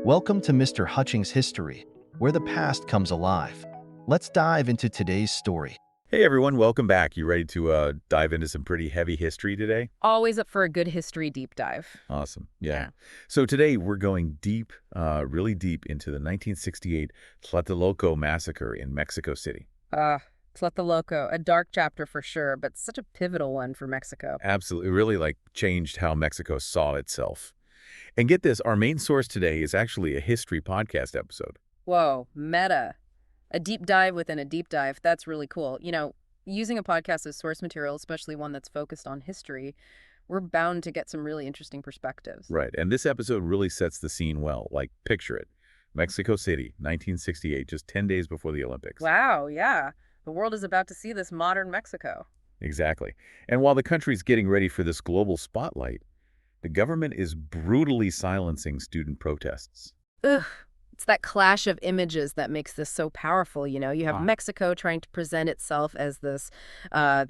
Welcome to Mr. Hutchings History, where the past comes alive. Let's dive into today's story. Hey everyone, welcome back. You ready to dive into some pretty heavy history today? Always up for a good history deep dive. Awesome. Yeah. So today we're going deep, really deep into the 1968 Tlatelolco Massacre in Mexico City. Tlatelolco, a dark chapter for sure, but such a pivotal one for Mexico. Absolutely. It really changed how Mexico saw itself. And get this, our main source today is actually a history podcast episode. Whoa, meta. A deep dive within a deep dive. That's really cool. You know, using a podcast as source material, especially one that's focused on history, we're bound to get some really interesting perspectives. Right. And this episode really sets the scene well. Picture it. Mexico City, 1968, just 10 days before the Olympics. Wow, yeah. The world is about to see this modern Mexico. Exactly. And while the country's getting ready for this global spotlight, the government is brutally silencing student protests. Ugh. It's that clash of images that makes this so powerful, you know? You have Mexico trying to present itself as this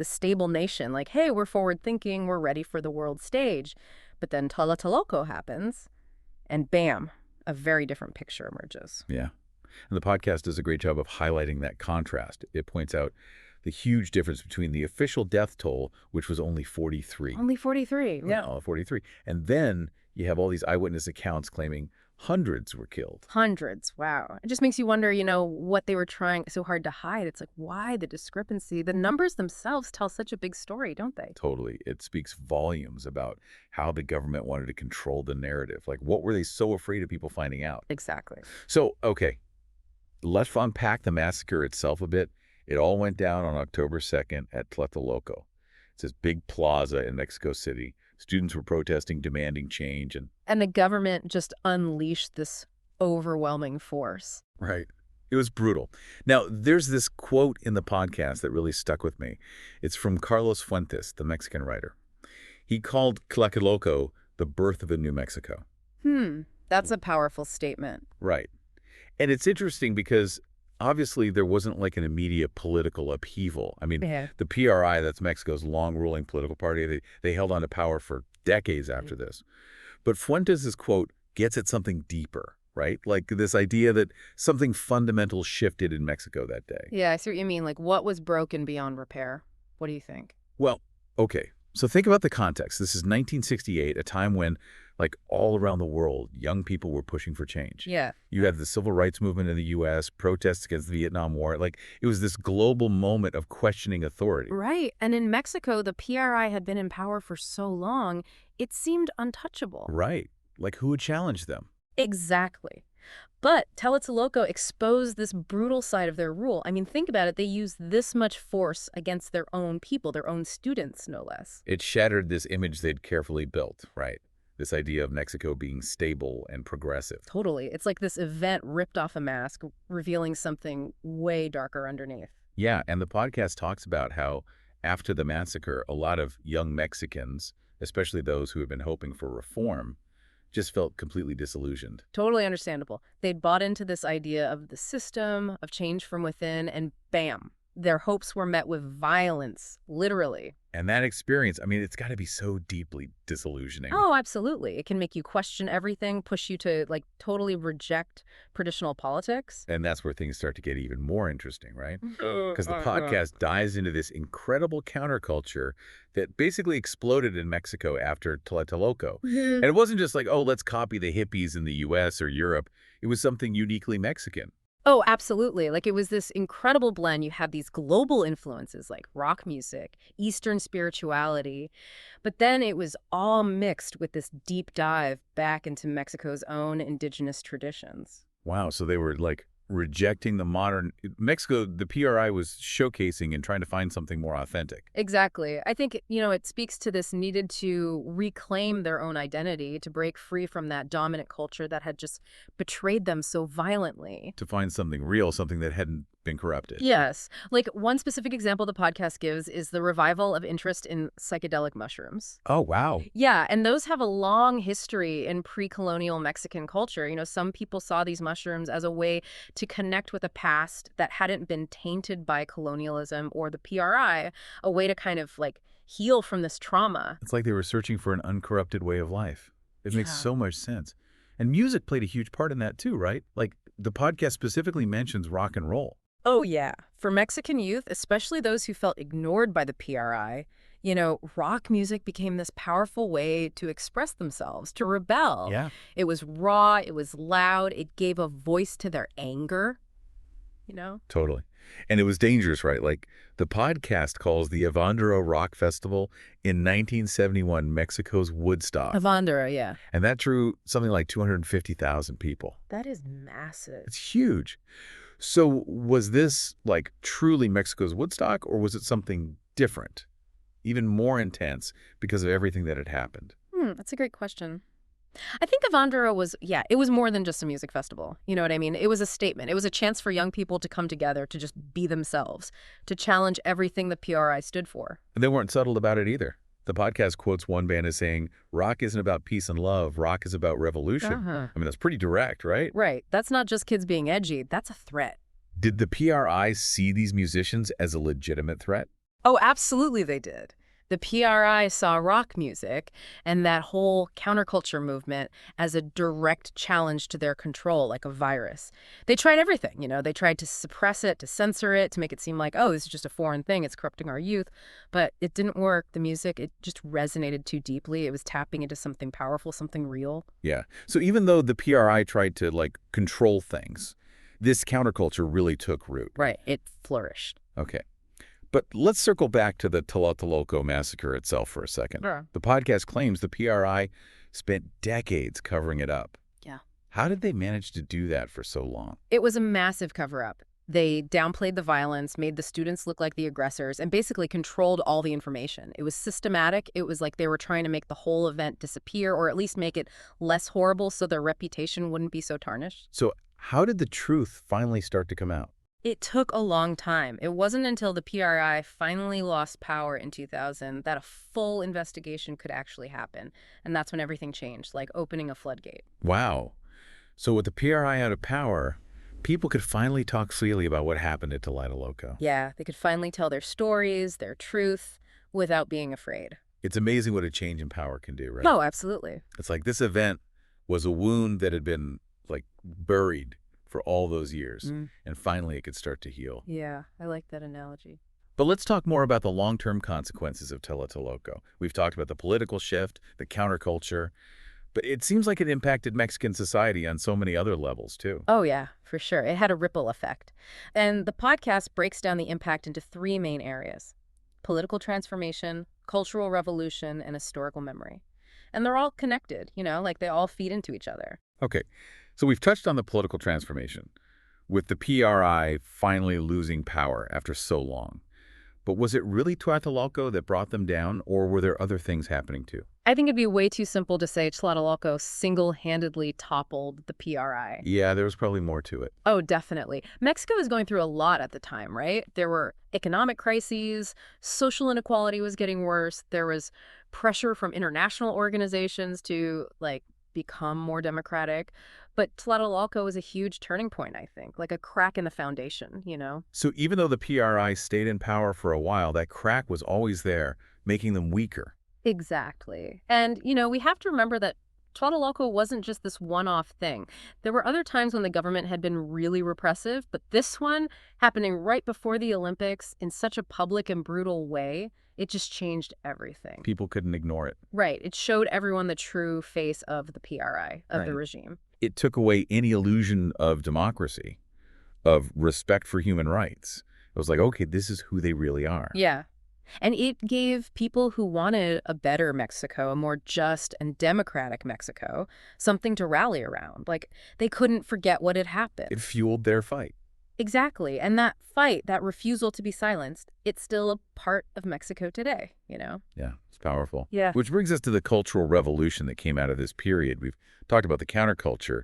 stable nation, like, hey, we're forward-thinking, we're ready for the world stage. But then Tlatelolco happens, and bam, a very different picture emerges. Yeah. And the podcast does a great job of highlighting that contrast. It points out the huge difference between the official death toll, which was only 43. Only 43, yeah. Well, 43. And then you have all these eyewitness accounts claiming hundreds were killed. Hundreds, wow. It just makes you wonder, you know, what they were trying so hard to hide. It's like, why the discrepancy? The numbers themselves tell such a big story, don't they? Totally. It speaks volumes about how the government wanted to control the narrative. What were they so afraid of people finding out? Exactly. So, okay, let's unpack the massacre itself a bit. It all went down on October 2nd at Tlatelolco. It's this big plaza in Mexico City. Students were protesting, demanding change. And the government just unleashed this overwhelming force. Right. It was brutal. Now, there's this quote in the podcast that really stuck with me. It's from Carlos Fuentes, the Mexican writer. He called Tlatelolco the birth of a new Mexico. That's a powerful statement. Right. And it's interesting because obviously there wasn't an immediate political upheaval. I mean, the PRI, that's Mexico's long-ruling political party, they held on to power for decades after this. But Fuentes' quote gets at something deeper, right? This idea that something fundamental shifted in Mexico that day. Yeah, I see what you mean. What was broken beyond repair? What do you think? Well, okay. So think about the context. This is 1968, a time when all around the world, young people were pushing for change. Yeah. You had the civil rights movement in the U.S., protests against the Vietnam War. It was this global moment of questioning authority. Right. And in Mexico, the PRI had been in power for so long, it seemed untouchable. Right. Who would challenge them? Exactly. But Tlatelolco exposed this brutal side of their rule. I mean, think about it. They used this much force against their own people, their own students, no less. It shattered this image they'd carefully built, right? This idea of Mexico being stable and progressive. Totally. It's like this event ripped off a mask, revealing something way darker underneath. Yeah, and the podcast talks about how after the massacre, a lot of young Mexicans, especially those who had been hoping for reform, just felt completely disillusioned. Totally understandable. They'd bought into this idea of the system, of change from within, and bam, their hopes were met with violence, literally. And that experience, I mean, it's got to be so deeply disillusioning. Oh, absolutely. It can make you question everything, push you to, totally reject traditional politics. And that's where things start to get even more interesting, right? Because the podcast dives into this incredible counterculture that basically exploded in Mexico after Tlatelolco. And it wasn't just oh, let's copy the hippies in the U.S. or Europe. It was something uniquely Mexican. Oh, absolutely. It was this incredible blend. You have these global influences like rock music, Eastern spirituality, but then it was all mixed with this deep dive back into Mexico's own indigenous traditions. Wow. So they were rejecting the modern Mexico. The PRI was showcasing and trying to find something more authentic. Exactly. I think, it speaks to this needed to reclaim their own identity, to break free from that dominant culture that had just betrayed them so violently. To find something real, something that hadn't been corrupted. Yes. One specific example the podcast gives is the revival of interest in psychedelic mushrooms. Oh, wow. Yeah, and those have a long history in pre-colonial Mexican culture. Some people saw these mushrooms as a way to connect with a past that hadn't been tainted by colonialism or the PRI, a way to kind of heal from this trauma. It's like they were searching for an uncorrupted way of life. It makes so much sense. And music played a huge part in that too, right? Like, the podcast specifically mentions rock and roll. Oh, yeah. For Mexican youth, especially those who felt ignored by the PRI, rock music became this powerful way to express themselves, to rebel. Yeah. It was raw, it was loud, it gave a voice to their anger. Totally. And it was dangerous, right? Like, the podcast calls the Avándaro Rock Festival in 1971 Mexico's Woodstock. Avándaro, yeah. And that drew something like 250,000 people. That is massive. It's huge. So was this, like, truly Mexico's Woodstock, or was it something different, even more intense because of everything that had happened? That's a great question. I think Avándaro was, it was more than just a music festival. You know what I mean? It was a statement. It was a chance for young people to come together, to just be themselves, to challenge everything the PRI stood for. And they weren't subtle about it either. The podcast quotes one band as saying, rock isn't about peace and love, rock is about revolution. I mean, that's pretty direct, right? Right. That's not just kids being edgy. That's a threat. Did the PRI see these musicians as a legitimate threat? Oh, absolutely they did. The PRI saw rock music and that whole counterculture movement as a direct challenge to their control, like a virus. They tried everything, They tried to suppress it, to censor it, to make it seem like, oh, this is just a foreign thing. It's corrupting our youth. But it didn't work. The music, it just resonated too deeply. It was tapping into something powerful, something real. Yeah. So even though the PRI tried to, like, control things, this counterculture really took root. Right. It flourished. Okay. But let's circle back to the Tlatelolco Massacre itself for a second. Sure. The podcast claims the PRI spent decades covering it up. Yeah. How did they manage to do that for so long? It was a massive cover-up. They downplayed the violence, made the students look like the aggressors, and basically controlled all the information. It was systematic. It was like they were trying to make the whole event disappear, or at least make it less horrible so their reputation wouldn't be so tarnished. So how did the truth finally start to come out? It took a long time. It wasn't until the PRI finally lost power in 2000 that a full investigation could actually happen. And that's when everything changed, like opening a floodgate. Wow. So with the PRI out of power, people could finally talk freely about what happened at Tlatelolco. Yeah, they could finally tell their stories, their truth, without being afraid. It's amazing what a change in power can do, right? Oh, absolutely. It's like this event was a wound that had been, like, buried for all those years, and finally it could start to heal. Yeah, I like that analogy. But let's talk more about the long-term consequences of Tlatelolco. We've talked about the political shift, the counterculture, but it seems like it impacted Mexican society on so many other levels, too. Oh, yeah, for sure. It had a ripple effect. And the podcast breaks down the impact into three main areas: political transformation, cultural revolution, and historical memory. And they're all connected, like they all feed into each other. Okay. So we've touched on the political transformation, with the PRI finally losing power after so long. But was it really Tlatelolco that brought them down, or were there other things happening too? I think it'd be way too simple to say Tlatelolco single-handedly toppled the PRI. Yeah, there was probably more to it. Oh, definitely. Mexico was going through a lot at the time, right? There were economic crises, social inequality was getting worse, there was pressure from international organizations to, become more democratic. But Tlatelolco was a huge turning point, I think, like a crack in the foundation, So even though the PRI stayed in power for a while, that crack was always there, making them weaker. Exactly. And, we have to remember that Tlatelolco wasn't just this one-off thing. There were other times when the government had been really repressive, but this one, happening right before the Olympics in such a public and brutal way, it just changed everything. People couldn't ignore it. Right. It showed everyone the true face of the PRI, of the regime. It took away any illusion of democracy, of respect for human rights. It was like, okay, this is who they really are. Yeah. And it gave people who wanted a better Mexico, a more just and democratic Mexico, something to rally around. Like, they couldn't forget what had happened. It fueled their fight. Exactly. And that fight, that refusal to be silenced, it's still a part of Mexico today, Yeah, it's powerful. Yeah. Which brings us to the cultural revolution that came out of this period. We've talked about the counterculture,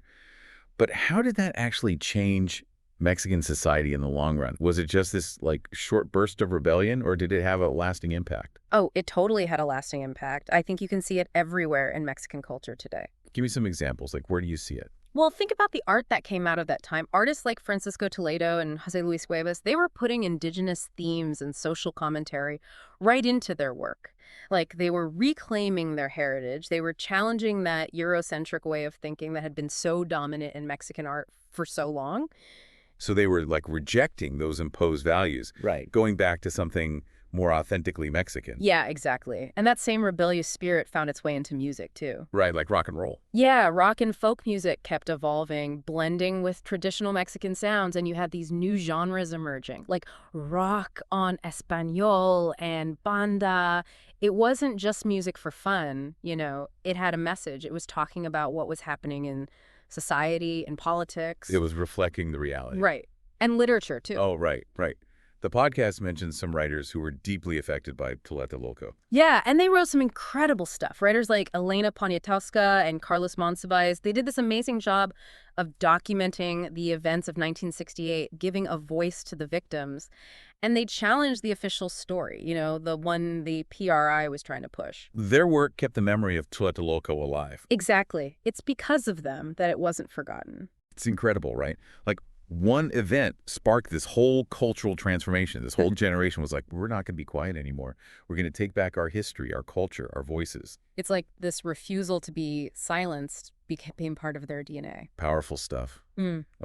but how did that actually change Mexican society in the long run? Was it just this, short burst of rebellion, or did it have a lasting impact? Oh, it totally had a lasting impact. I think you can see it everywhere in Mexican culture today. Give me some examples. Where do you see it? Well, think about the art that came out of that time. Artists like Francisco Toledo and José Luis Cuevas, they were putting indigenous themes and social commentary right into their work. Like, they were reclaiming their heritage. They were challenging that Eurocentric way of thinking that had been so dominant in Mexican art for so long. So they were like rejecting those imposed values. Right. Going back to something more authentically Mexican. Yeah, exactly. And that same rebellious spirit found its way into music, too. Right, like rock and roll. Yeah, rock and folk music kept evolving, blending with traditional Mexican sounds, and you had these new genres emerging, like rock en español and banda. It wasn't just music for fun, it had a message. It was talking about what was happening in society and politics. It was reflecting the reality. Right. And literature, too. Oh, right. The podcast mentions some writers who were deeply affected by Tlatelolco. Yeah, and they wrote some incredible stuff. Writers like Elena Poniatowska and Carlos Monsiváis, they did this amazing job of documenting the events of 1968, giving a voice to the victims. And they challenged the official story, the one the PRI was trying to push. Their work kept the memory of Tlatelolco alive. Exactly. It's because of them that it wasn't forgotten. It's incredible, right? Like, one event sparked this whole cultural transformation. This whole generation was like, we're not going to be quiet anymore. We're going to take back our history, our culture, our voices. It's like this refusal to be silenced became part of their DNA. Powerful stuff.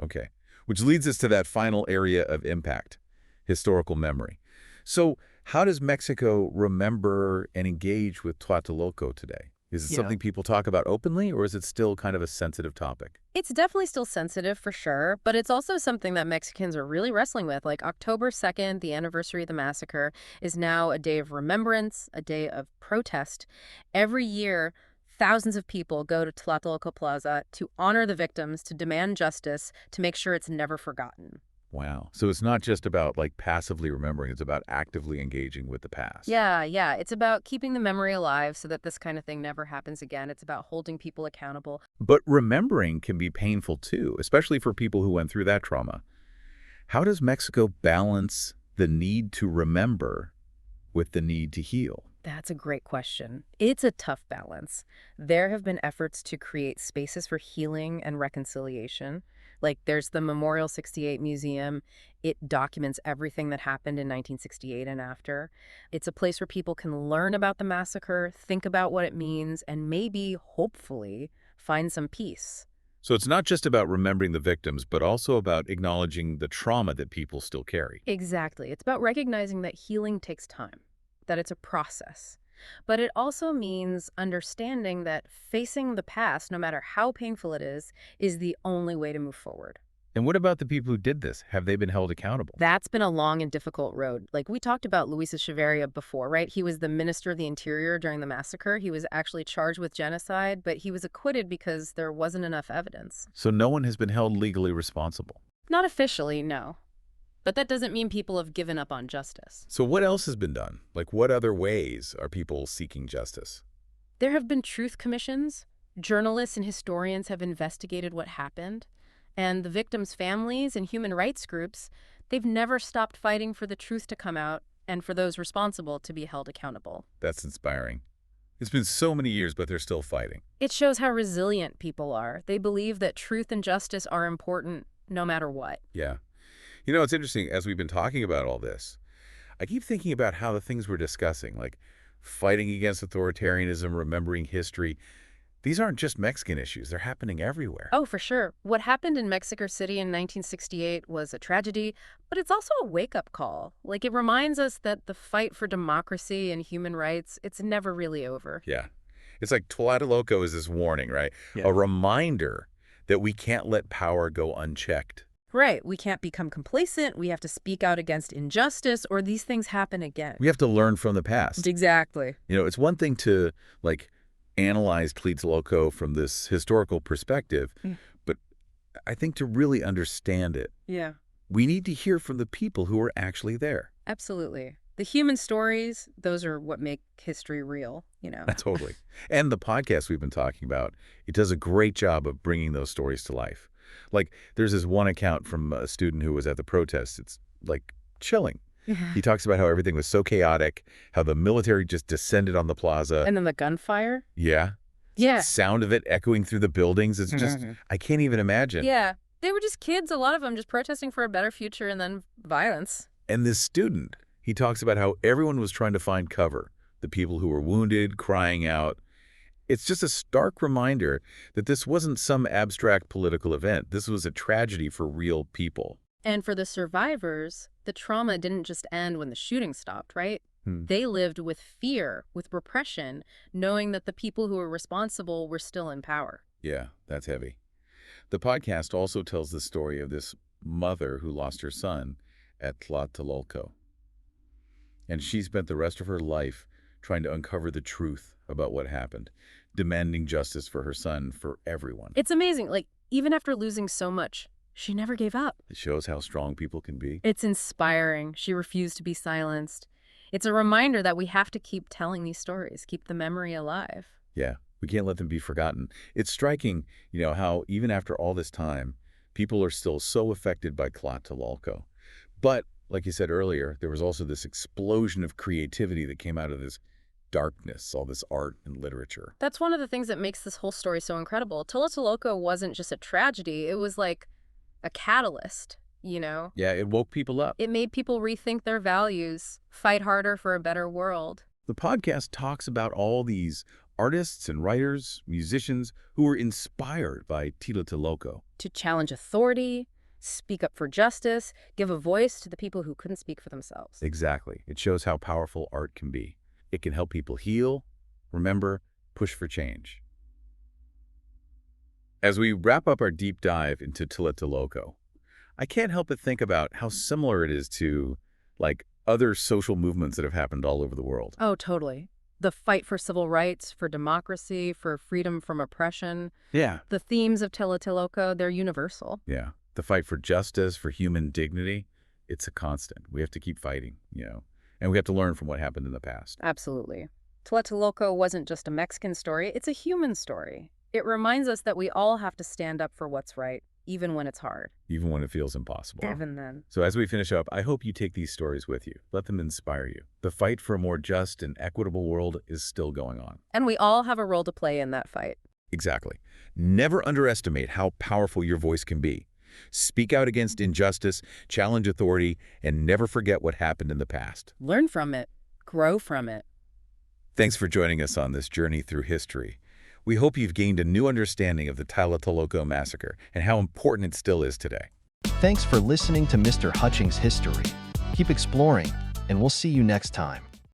Okay. Which leads us to that final area of impact, historical memory. So how does Mexico remember and engage with Tlatelolco today? Is it something people talk about openly, or is it still kind of a sensitive topic? It's definitely still sensitive, for sure, but it's also something that Mexicans are really wrestling with. Like, October 2nd, the anniversary of the massacre, is now a day of remembrance, a day of protest. Every year, thousands of people go to Tlatelolco Plaza to honor the victims, to demand justice, to make sure it's never forgotten. Wow. So it's not just about like passively remembering, it's about actively engaging with the past. Yeah. It's about keeping the memory alive so that this kind of thing never happens again. It's about holding people accountable. But remembering can be painful too, especially for people who went through that trauma. How does Mexico balance the need to remember with the need to heal? That's a great question. It's a tough balance. There have been efforts to create spaces for healing and reconciliation. Like, there's the Memorial 68 Museum. It documents everything that happened in 1968 and after. It's a place where people can learn about the massacre, think about what it means, and maybe, hopefully, find some peace. So it's not just about remembering the victims, but also about acknowledging the trauma that people still carry. Exactly. It's about recognizing that healing takes time, that it's a process. But it also means understanding that facing the past, no matter how painful it is the only way to move forward. And what about the people who did this? Have they been held accountable? That's been a long and difficult road. Like, we talked about Luis Echeverria before, right? He was the Minister of the Interior during the massacre. He was actually charged with genocide, but he was acquitted because there wasn't enough evidence. So no one has been held legally responsible? Not officially, no. But that doesn't mean people have given up on justice. So what else has been done? Like, what other ways are people seeking justice? There have been truth commissions. Journalists and historians have investigated what happened. And the victims' families and human rights groups, they've never stopped fighting for the truth to come out and for those responsible to be held accountable. That's inspiring. It's been so many years, but they're still fighting. It shows how resilient people are. They believe that truth and justice are important no matter what. Yeah. You know, it's interesting, as we've been talking about all this, I keep thinking about how the things we're discussing, like fighting against authoritarianism, remembering history, these aren't just Mexican issues. They're happening everywhere. Oh, for sure. What happened in Mexico City in 1968 was a tragedy, but it's also a wake-up call. Like, it reminds us that the fight for democracy and human rights, it's never really over. Yeah. It's like Tlatelolco is this warning, right? Yeah. A reminder that we can't let power go unchecked. Right. We can't become complacent. We have to speak out against injustice, or these things happen again. We have to learn from the past. Exactly. You know, it's one thing to, like, analyze Tlatelolco from this historical perspective, but I think to really understand it, we need to hear from the people who are actually there. Absolutely. The human stories, those are what make history real, Totally. And the podcast we've been talking about, it does a great job of bringing those stories to life. Like, there's this one account from a student who was at the protest. It's, like, chilling. He talks about how everything was so chaotic, how the military just descended on the plaza. And then the gunfire? Yeah. Yeah. Sound of it echoing through the buildings. It's just, I can't even imagine. Yeah. They were just kids, a lot of them, just protesting for a better future and then violence. And this student, he talks about how everyone was trying to find cover. The people who were wounded, crying out. It's just a stark reminder that this wasn't some abstract political event. This was a tragedy for real people. And for the survivors, the trauma didn't just end when the shooting stopped, right? They lived with fear, with repression, knowing that the people who were responsible were still in power. Yeah, that's heavy. The podcast also tells the story of this mother who lost her son at Tlatelolco. And she spent the rest of her life trying to uncover the truth about what happened, demanding justice for her son, for everyone. It's amazing. Like, even after losing so much, she never gave up. It shows how strong people can be. It's inspiring. She refused to be silenced. It's a reminder that we have to keep telling these stories, keep the memory alive. Yeah, we can't let them be forgotten. It's striking, how even after all this time, people are still so affected by Tlatelolco. But, like you said earlier, there was also this explosion of creativity that came out of this darkness, all this art and literature. That's one of the things that makes this whole story so incredible. Tlatelolco wasn't just a tragedy. It was like a catalyst, Yeah, it woke people up. It made people rethink their values, fight harder for a better world. The podcast talks about all these artists and writers, musicians who were inspired by Tlatelolco. To challenge authority, speak up for justice, give a voice to the people who couldn't speak for themselves. Exactly. It shows how powerful art can be. It can help people heal, remember, push for change. As we wrap up our deep dive into Tlatelolco, I can't help but think about how similar it is to, other social movements that have happened all over the world. Oh, totally. The fight for civil rights, for democracy, for freedom from oppression. Yeah. The themes of Tlatelolco, they're universal. Yeah. The fight for justice, for human dignity, it's a constant. We have to keep fighting, and we have to learn from what happened in the past. Absolutely. Tlatelolco wasn't just a Mexican story, it's a human story. It reminds us that we all have to stand up for what's right, even when it's hard. Even when it feels impossible. Even then. So as we finish up, I hope you take these stories with you. Let them inspire you. The fight for a more just and equitable world is still going on. And we all have a role to play in that fight. Exactly. Never underestimate how powerful your voice can be. Speak out against injustice, challenge authority, and never forget what happened in the past. Learn from it. Grow from it. Thanks for joining us on this journey through history. We hope you've gained a new understanding of the Tlatelolco Massacre and how important it still is today. Thanks for listening to Mr. Hutchings History. Keep exploring, and we'll see you next time.